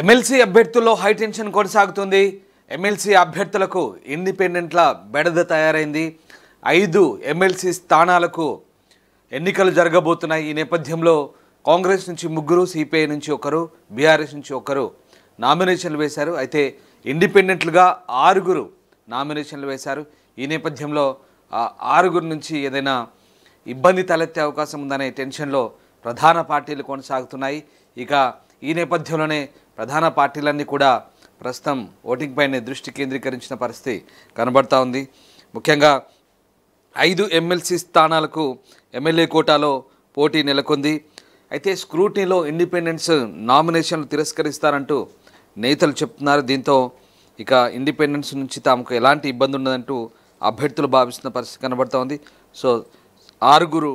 MLC అభ్యర్థుల్లో high tension కొనసాగుతుంది. MLC అభ్యర్థులకు ఇండిపెండెంట్ల బెడద తయారైంది. 5 ఎమ్మెల్సీ స్థానాలకు ఎన్నికలు జరగబోతున్నాయి. ఈ నేపథ్యంలో కాంగ్రెస్ నుంచి 3, సిపిఐ నుంచి 1, బీఆర్ఎస్ నుంచి 1 నామినేషన్లు వేశారు. అయితే ఇండిపెండెంట్లుగా 6 నామినేషన్లు వేశారు. ఈ నేపథ్యంలో 6 నుంచి ఏదైనా ఇబ్బంది తలెత్తే అవకాశం ఉందనే టెన్షన్లో ప్రధాన పార్టీలు కొనసాగుతున్నాయి. ఇక ఈ నేపథ్యంలోనే ప్రధాన పార్టీలన్నీ కూడా ప్రస్తుతం ఓటింగ్ పైనే దృష్టి కేంద్రీకరించిన పరిస్థితి కనబడతా ఉంది. ముఖ్యంగా 5 ఎమ్మెల్సీ స్థానాలకు ఎమ్మెల్యే కోటాలో పోటీ నెలకొంది. అయితే స్క్రూటినీలో ఇండిపెండెన్స్ నామినేషన్లు తిరస్కరిస్తారంటూ నేతలు చెప్తున్నారు. దీంతో ఇక ఇండిపెండెన్స్ నుంచి తమకు ఎలాంటి ఇబ్బంది ఉండదంటూ అభ్యర్థులు భావిస్తున్న పరిస్థితి కనబడతా ఉంది. సో 6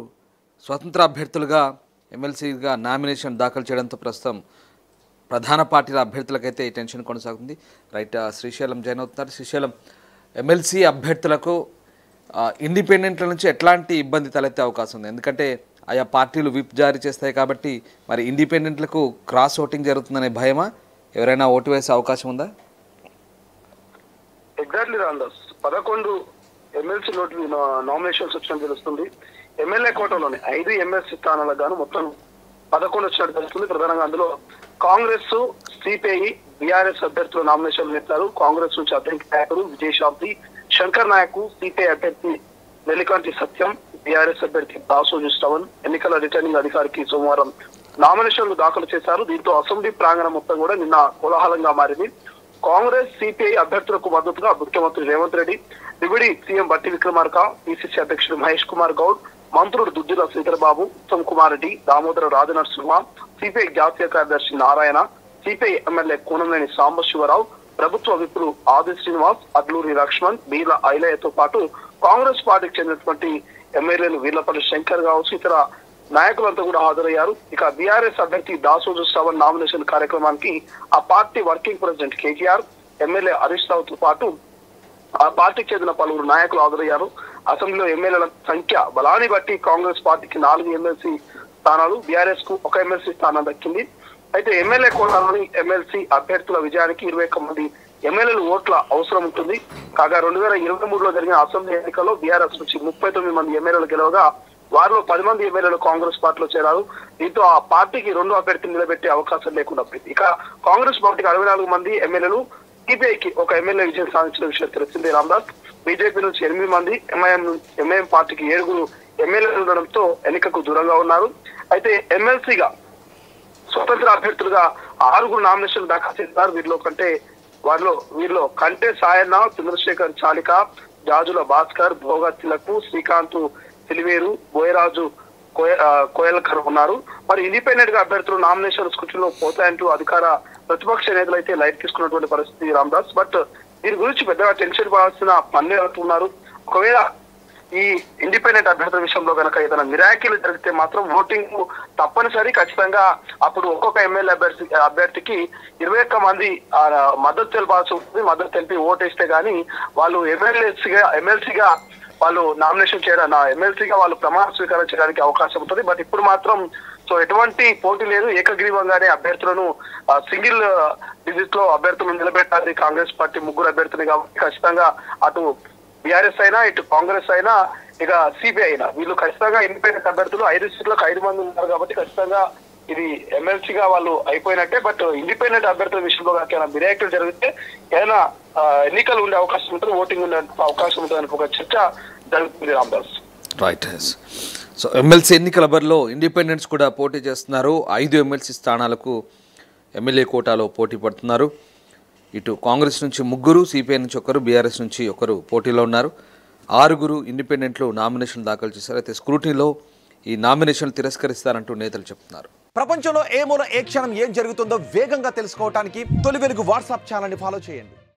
స్వతంత్ర అభ్యర్థులుగా ఎమ్మెల్సీగా నామినేషన్ దాఖలు చేయడంతో ప్రస్తుతం ప్రధాన పార్టీల అభ్యర్థులకైతే ఈ టెన్షన్ కొనసాగుతుంది. రైట్, శ్రీశైలం జాయిన్ అవుతున్నారు. శ్రీశైలం, ఎమ్మెల్సీ అభ్యర్థులకు ఇండిపెండెంట్ల నుంచి ఎట్లాంటి ఇబ్బంది తలెత్తే అవకాశం ఉంది? ఎందుకంటే ఆయా పార్టీలు విప్ జారీ చేస్తాయి కాబట్టి మరి ఇండిపెండెంట్లకు క్రాస్ ఓటింగ్ జరుగుతుందనే భయమా? ఎవరైనా ఓటు వేసే అవకాశం ఉందా? ఎగ్జాక్ట్లీ రాందాస్ 11 ఎమ్మెల్సీ నామినేషన్స్ వచ్చినట్టు తెలుస్తుంది. ఎమ్మెల్యే కోటాలోని 5 ఎమ్మెల్సీ స్థానాలకు గాను మొత్తం 11 వచ్చినట్టు తెలుస్తుంది. ప్రధానంగా అందులో కాంగ్రెస్, సిపిఐ, బీఆర్ఎస్ అభ్యర్థులు నామినేషన్లు పెట్టారు. కాంగ్రెస్ నుంచి అద్దంకి నాయకుడు విజయశాంతి, శంకర్ నాయక్, సిపిఐ అభ్యర్థి నెల్లికంటి సత్యం, బీఆర్ఎస్ అభ్యర్థి దాసోజు శ్రవణ్ ఎన్నికల రిటర్నింగ్ అధికారికి సోమవారం నామినేషన్లు దాఖలు చేశారు. దీంతో అసెంబ్లీ ప్రాంగణం మొత్తం కూడా నిన్న కోలాహలంగా మారింది. కాంగ్రెస్, సిపిఐ అభ్యర్థులకు మద్దతుగా ముఖ్యమంత్రి రేవంత్ రెడ్డి, డిప్యూటీ సీఎం బట్టి విక్రమార్క, పిసిసి అధ్యక్షుడు మహేష్ కుమార్ గౌడ్, మంత్రులు దుద్దిల శ్రీధరబాబు, ఉత్తమ్ కుమార్ రెడ్డి, దామోదర రాజనరసింహ, సిపిఐ జాతీయ కార్యదర్శి నారాయణ, సిపిఐ ఎమ్మెల్యే కూనంనేని సాంబశివరావు, ప్రభుత్వ విప్పులు ఆది శ్రీనివాస్, అడ్లూరి లక్ష్మణ్, బీర్ల ఐలయ్యతో పాటు కాంగ్రెస్ పార్టీకి చెందినటువంటి ఎమ్మెల్యేలు వీర్లపల్లి శంకర్ కావచ్చు, ఇతర నాయకులంతా కూడా హాజరయ్యారు. ఇక బీఆర్ఎస్ అభ్యర్థి దాసోజు శ్రవణ్ నామినేషన్ కార్యక్రమానికి ఆ party working president KTR, MLA Harish రావుతో పాటు ఆ పార్టీకి చెందిన పలువురు నాయకులు హాజరయ్యారు. అసెంబ్లీలో ఎమ్మెల్యేల సంఖ్య బలాన్ని బట్టి కాంగ్రెస్ పార్టీకి 4 ఎమ్మెల్సీ స్థానాలు, బీఆర్ఎస్ కు 1 ఎమ్మెల్సీ స్థానం దక్కింది. అయితే ఎమ్మెల్యే కోటాలోని ఎమ్మెల్సీ అభ్యర్థుల విజయానికి 21 మంది ఎమ్మెల్యేలు ఓట్ల అవసరం ఉంటుంది. కాగా 2023లో జరిగిన అసెంబ్లీ ఎన్నికల్లో బీఆర్ఎస్ నుంచి 39 మంది ఎమ్మెల్యేలు గెలవగా వారిలో 10 మంది ఎమ్మెల్యేలు కాంగ్రెస్ పార్టీలో చేరారు. దీంతో ఆ పార్టీకి 2 అభ్యర్థిని నిలబెట్టే అవకాశం లేకుండా పోయింది. ఇక కాంగ్రెస్ పార్టీకి 64 మంది ఎమ్మెల్యేలు, సిపిఐకి 1 ఎమ్మెల్యే విజయం సాధించిన విషయం తెలిసిందే రామ్దాస్. బీజేపీ నుంచి 8 మంది, ఎంఐఎం పార్టీకి 7 ఎమ్మెల్యేలు ఉండడంతో ఎన్నికకు దూరంగా ఉన్నారు. అయితే ఎమ్మెల్సీగా స్వతంత్ర అభ్యర్థులుగా 6 నామినేషన్లు దాఖలు చేశారు. వీరిలో కంటే సాయన్న, చంద్రశేఖర్ చాలిక, జాజుల భాస్కర్, భోగా తిలకు, శ్రీకాంత్ సిలివేరు, బోయరాజు కోయల్కర్ ఉన్నారు. మరి ఇండిపెండెంట్ గా అభ్యర్థులు నామినేషన్ స్కూటీలో పోతాయంటూ అధికార ప్రతిపక్ష నేతలు అయితే లైట్ తీసుకున్నటువంటి పరిస్థితి రామ్దాస్. బట్ దీని గురించి పెద్దగా టెన్షన్ పడాల్సిన పనులు ఉన్నారు. ఒకవేళ ఈ ఇండిపెండెంట్ అభ్యర్థుల విషయంలో కనుక ఏదైనా మిరాకిల్ జరిగితే మాత్రం ఓటింగ్ తప్పనిసరి ఖచ్చితంగా అప్పుడు ఒక్కొక్క ఎమ్మెల్యే అభ్యర్థికి 21 మంది మద్దతు తెలపాల్సి ఉంటుంది. మద్దతు తెలిపి ఓటేస్తే గానీ వాళ్ళు ఎమ్మెల్సీగా వాళ్ళు నామినేషన్ ఎమ్మెల్సీగా వాళ్ళు ప్రమాణ స్వీకారం చేయడానికి అవకాశం ఉంటుంది. బట్ ఇప్పుడు మాత్రం ఎటువంటి పోటీ లేదు. ఏకగ్రీవంగానే అభ్యర్థులను సింగిల్ డిజిట్ లో అభ్యర్థులను నిలబెట్టాలి కాంగ్రెస్ పార్టీ 3 అభ్యర్థులు కాబట్టి ఖచ్చితంగా అటు బీఆర్ఎస్ అయినా, ఇటు కాంగ్రెస్ అయినా, ఇక సిపిఐ అయినా వీళ్ళు ఖచ్చితంగా ఇండిపెండెంట్ అభ్యర్థులు 5 సీట్లకు 5 మంది ఉన్నారు కాబట్టి ఖచ్చితంగా ఇది ఎమ్మెల్సీగా వాళ్ళు అయిపోయినట్టే. బట్ ఇండిపెండెంట్ అభ్యర్థుల విషయంలో కనుక మిరాకిల్ జరిగితే ఏదైనా ఎన్నికలు ఉండే అవకాశం ఉంటుంది, ఓటింగ్ ఉండే అవకాశం ఉంటుంది అని ఒక చర్చ జరుగుతుంది రామ్దాస్. రైట్. సో ఎమ్మెల్సీ ఎన్నికల బరిలో ఇండిపెండెంట్స్ కూడా పోటీ చేస్తున్నారు. 5 ఎమ్మెల్సీ స్థానాలకు ఎమ్మెల్యే కోటాలో పోటీ పడుతున్నారు. ఇటు కాంగ్రెస్ నుంచి 3, సిపిఐ నుంచి 1, బీఆర్ఎస్ నుంచి 1 పోటీలో ఉన్నారు. 6 ఇండిపెండెంట్లు నామినేషన్ దాఖలు చేశారు. అయితే స్క్రూటినీలో ఈ నామినేషన్లు తిరస్కరిస్తారంటూ నేతలు చెప్తున్నారు. ప్రపంచంలో ఏ మూల ఏ క్షణం ఏం జరుగుతుందో వేగంగా తెలుసుకోవడానికి తొలి వెలుగు వాట్సాప్ ఛానల్ని ఫాలో చేయండి.